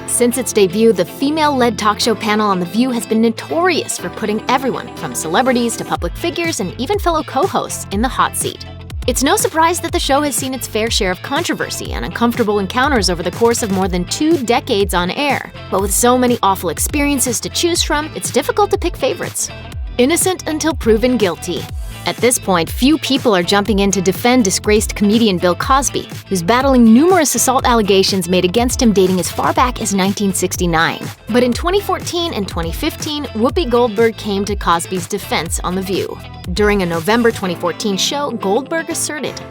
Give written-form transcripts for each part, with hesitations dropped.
Since its debut, the female-led talk show panel on The View has been notorious for putting everyone, from celebrities to public figures and even fellow co-hosts, in the hot seat. It's no surprise that the show has seen its fair share of controversy and uncomfortable encounters over the course of more than 2 decades on air. But with so many awful experiences to choose from, it's difficult to pick favorites. Innocent until proven guilty. At this point, few people are jumping in to defend disgraced comedian Bill Cosby, who's battling numerous assault allegations made against him dating as far back as 1969. But in 2014 and 2015, Whoopi Goldberg came to Cosby's defense on The View. During a November 2014 show, Goldberg asserted,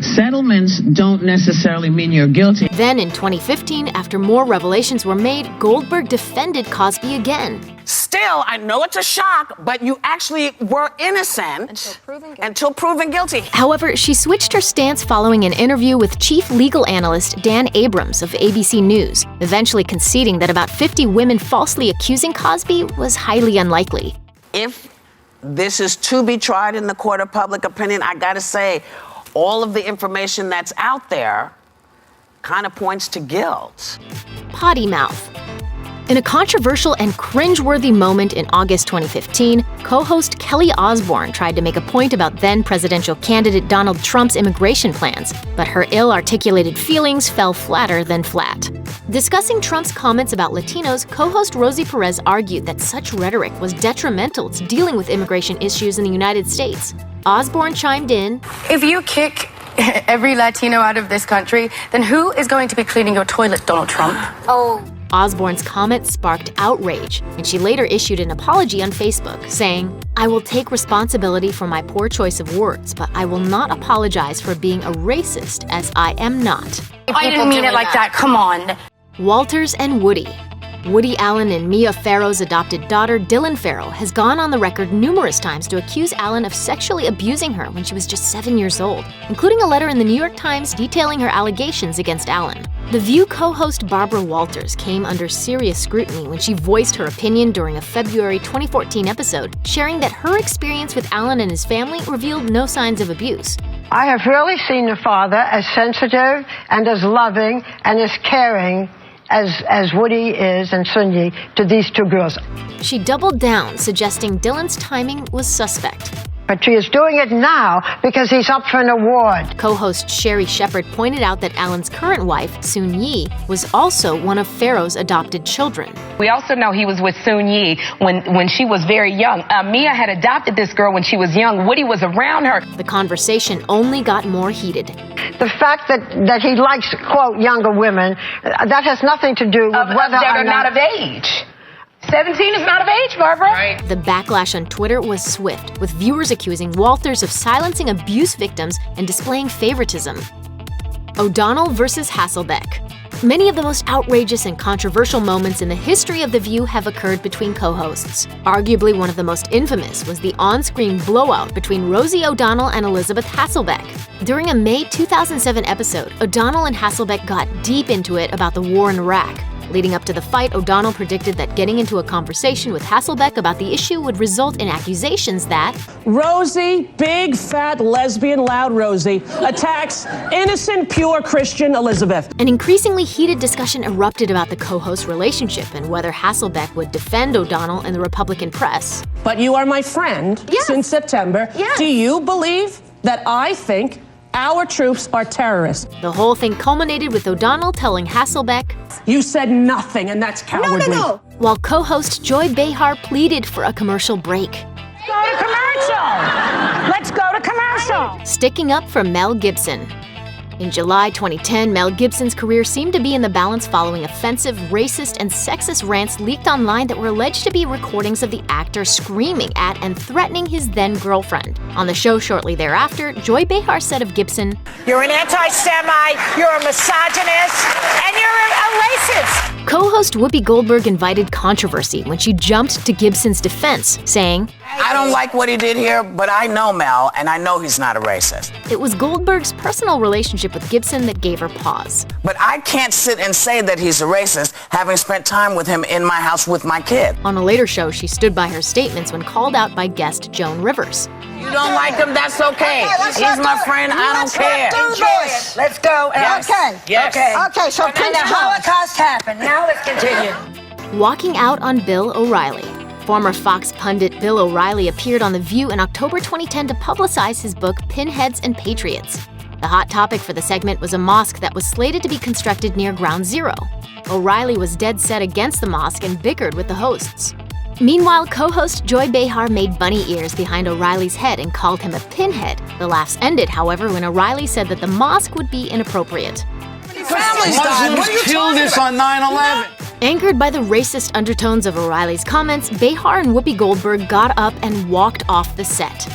"Settlements don't necessarily mean you're guilty." Then in 2015, after more revelations were made, Goldberg defended Cosby again. Still, I know it's a shock, but you actually were innocent until proven guilty. However, she switched her stance following an interview with chief legal analyst Dan Abrams of ABC News, eventually conceding that about 50 women falsely accusing Cosby was highly unlikely. If this is to be tried in the court of public opinion, I gotta say, all of the information that's out there kind of points to guilt. Potty mouth. In a controversial and cringeworthy moment in August 2015, co-host Kelly Osbourne tried to make a point about then-presidential candidate Donald Trump's immigration plans, but her ill-articulated feelings fell flatter than flat. Discussing Trump's comments about Latinos, co-host Rosie Perez argued that such rhetoric was detrimental to dealing with immigration issues in the United States. Osbourne chimed in, "If you kick every Latino out of this country, then who is going to be cleaning your toilet, Donald Trump?" Oh. Osbourne's comment sparked outrage, and she later issued an apology on Facebook, saying, "I will take responsibility for my poor choice of words, but I will not apologize for being a racist, as I am not." I didn't mean it like that, come on. Walters and Woody. Woody Allen and Mia Farrow's adopted daughter, Dylan Farrow, has gone on the record numerous times to accuse Allen of sexually abusing her when she was just 7 years old, including a letter in the New York Times detailing her allegations against Allen. The View co-host Barbara Walters came under serious scrutiny when she voiced her opinion during a February 2014 episode, sharing that her experience with Allen and his family revealed no signs of abuse. "I have rarely seen a father as sensitive and as loving and as caring as Woody is and Sunyi to these 2 girls." She doubled down, suggesting Dylan's timing was suspect. But she is doing it now because he's up for an award. Co-host Sherry Shepard pointed out that Allen's current wife, Soon Yi, was also one of Farrow's adopted children. We also know he was with Soon Yi when she was very young. Mia had adopted this girl when she was young. Woody was around her. The conversation only got more heated. The fact that he likes, quote, younger women, that has nothing to do with whether that or are not of age. 17 is not of age, Barbara. Right. The backlash on Twitter was swift, with viewers accusing Walters of silencing abuse victims and displaying favoritism. O'Donnell versus Hasselbeck. Many of the most outrageous and controversial moments in the history of The View have occurred between co-hosts. Arguably one of the most infamous was the on-screen blowout between Rosie O'Donnell and Elizabeth Hasselbeck. During a May 2007 episode, O'Donnell and Hasselbeck got deep into it about the war in Iraq. Leading up to the fight, O'Donnell predicted that getting into a conversation with Hasselbeck about the issue would result in accusations that Rosie, big, fat, lesbian, loud Rosie, attacks innocent, pure Christian Elizabeth. An increasingly heated discussion erupted about the co-host relationship and whether Hasselbeck would defend O'Donnell in the Republican press. But you are my friend since September. Yes. Do you believe that I think our troops are terrorists? The whole thing culminated with O'Donnell telling Hasselbeck, "You said nothing, and that's cowardly." No. while co-host Joy Behar pleaded for a commercial break. Go to commercial! Let's go to commercial! Sticking up for Mel Gibson. In July 2010, Mel Gibson's career seemed to be in the balance following offensive, racist, and sexist rants leaked online that were alleged to be recordings of the actor screaming at and threatening his then-girlfriend. On the show shortly thereafter, Joy Behar said of Gibson, "You're an anti-Semite, you're a misogynist, and you're a racist." Co-host Whoopi Goldberg invited controversy when she jumped to Gibson's defense, saying, I don't like what he did here, but I know Mel, and I know he's not a racist. It was Goldberg's personal relationship with Gibson that gave her pause. But I can't sit and say that he's a racist, having spent time with him in my house with my kid. On a later show, she stood by her statements when called out by guest Joan Rivers. You don't like him, that's okay. He's my friend, I don't care. Enjoy it. Let's go. Yes. Okay. Yes. Okay, so And the Holocaust happened. Now let's continue. Walking out on Bill O'Reilly. Former Fox pundit Bill O'Reilly appeared on The View in October 2010 to publicize his book Pinheads and Patriots. The hot topic for the segment was a mosque that was slated to be constructed near Ground Zero. O'Reilly was dead set against the mosque and bickered with the hosts. Meanwhile, co-host Joy Behar made bunny ears behind O'Reilly's head and called him a pinhead. The laughs ended, however, when O'Reilly said that the mosque would be inappropriate. Muslims killed us on 9/11. Angered by the racist undertones of O'Reilly's comments, Behar and Whoopi Goldberg got up and walked off the set,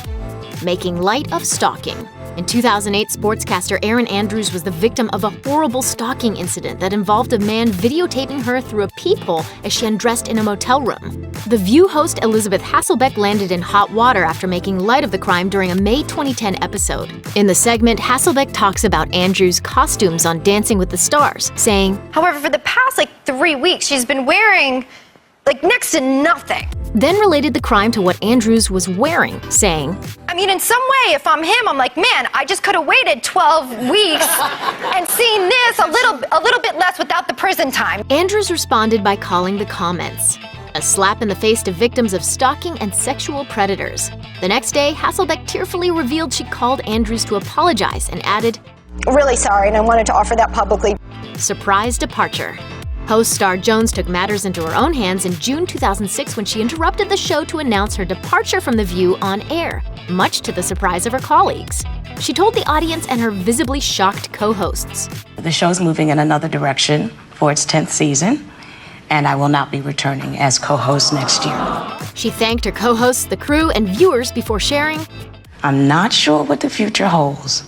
making light of stalking. In 2008, sportscaster Erin Andrews was the victim of a horrible stalking incident that involved a man videotaping her through a peephole as she undressed in a motel room. The View host Elizabeth Hasselbeck landed in hot water after making light of the crime during a May 2010 episode. In the segment, Hasselbeck talks about Andrews' costumes on Dancing with the Stars, saying, However, for the past 3 weeks, she's been wearing next to nothing. Then related the crime to what Andrews was wearing, saying, I mean, in some way, if I'm him, I'm like, man, I just could have waited 12 weeks and seen this a little bit less without the prison time. Andrews responded by calling the comments a slap in the face to victims of stalking and sexual predators. The next day, Hasselbeck tearfully revealed she called Andrews to apologize and added, Really sorry, and I wanted to offer that publicly. Surprise departure. Host Star Jones took matters into her own hands in June 2006 when she interrupted the show to announce her departure from The View on air, much to the surprise of her colleagues. She told the audience and her visibly shocked co-hosts, The show's moving in another direction for its 10th season, and I will not be returning as co-host next year. She thanked her co-hosts, the crew, and viewers before sharing, I'm not sure what the future holds,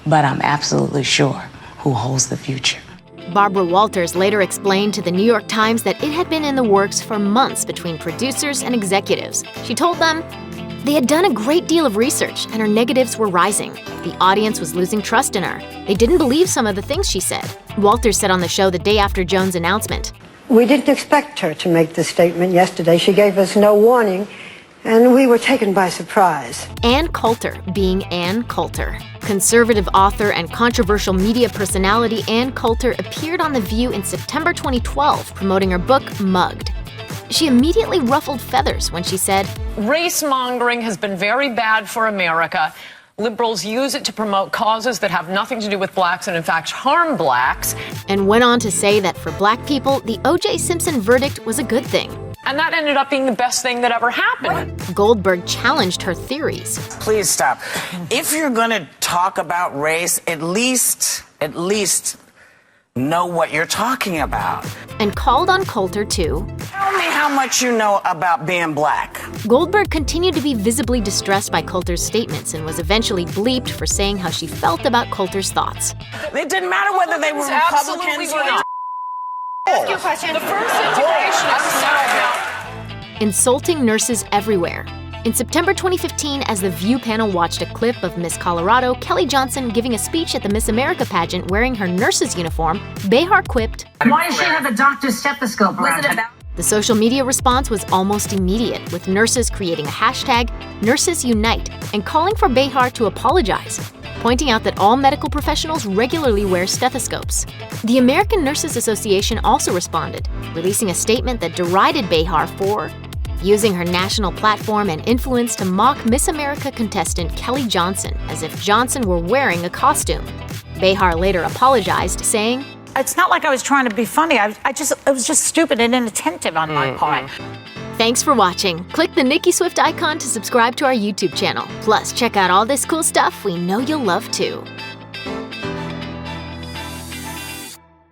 but I'm absolutely sure who holds the future. Barbara Walters later explained to the New York Times that it had been in the works for months between producers and executives. She told them they had done a great deal of research and her negatives were rising. The audience was losing trust in her. They didn't believe some of the things she said. Walters said on the show the day after Jones' announcement, We didn't expect her to make this statement yesterday. She gave us no warning, and we were taken by surprise. Ann Coulter, being Ann Coulter. Conservative author and controversial media personality Ann Coulter appeared on The View in September 2012 promoting her book, Mugged. She immediately ruffled feathers when she said, Race-mongering has been very bad for America. Liberals use it to promote causes that have nothing to do with blacks and in fact harm blacks. And went on to say that for black people, the O.J. Simpson verdict was a good thing. And that ended up being the best thing that ever happened. Goldberg challenged her theories. Please stop. If you're going to talk about race, at least know what you're talking about. And called on Coulter to tell me how much you know about being black. Goldberg continued to be visibly distressed by Coulter's statements and was eventually bleeped for saying how she felt about Coulter's thoughts. It didn't matter whether they were Republicans or not. Ask you a question. The first integration is Insulting nurses everywhere. In September 2015, as the View panel watched a clip of Miss Colorado, Kelly Johnson, giving a speech at the Miss America pageant wearing her nurse's uniform, Behar quipped, Why does she have a doctor's stethoscope around her? The social media response was almost immediate, with nurses creating a hashtag, #NursesUnite, and calling for Behar to apologize, pointing out that all medical professionals regularly wear stethoscopes. The American Nurses Association also responded, releasing a statement that derided Behar for using her national platform and influence to mock Miss America contestant Kelly Johnson as if Johnson were wearing a costume. Behar later apologized, saying, It's not like I was trying to be funny. it was just stupid and inattentive on my part. Thanks for watching. Click the Nicki Swift icon to subscribe to our YouTube channel. Plus, check out all this cool stuff we know you'll love too.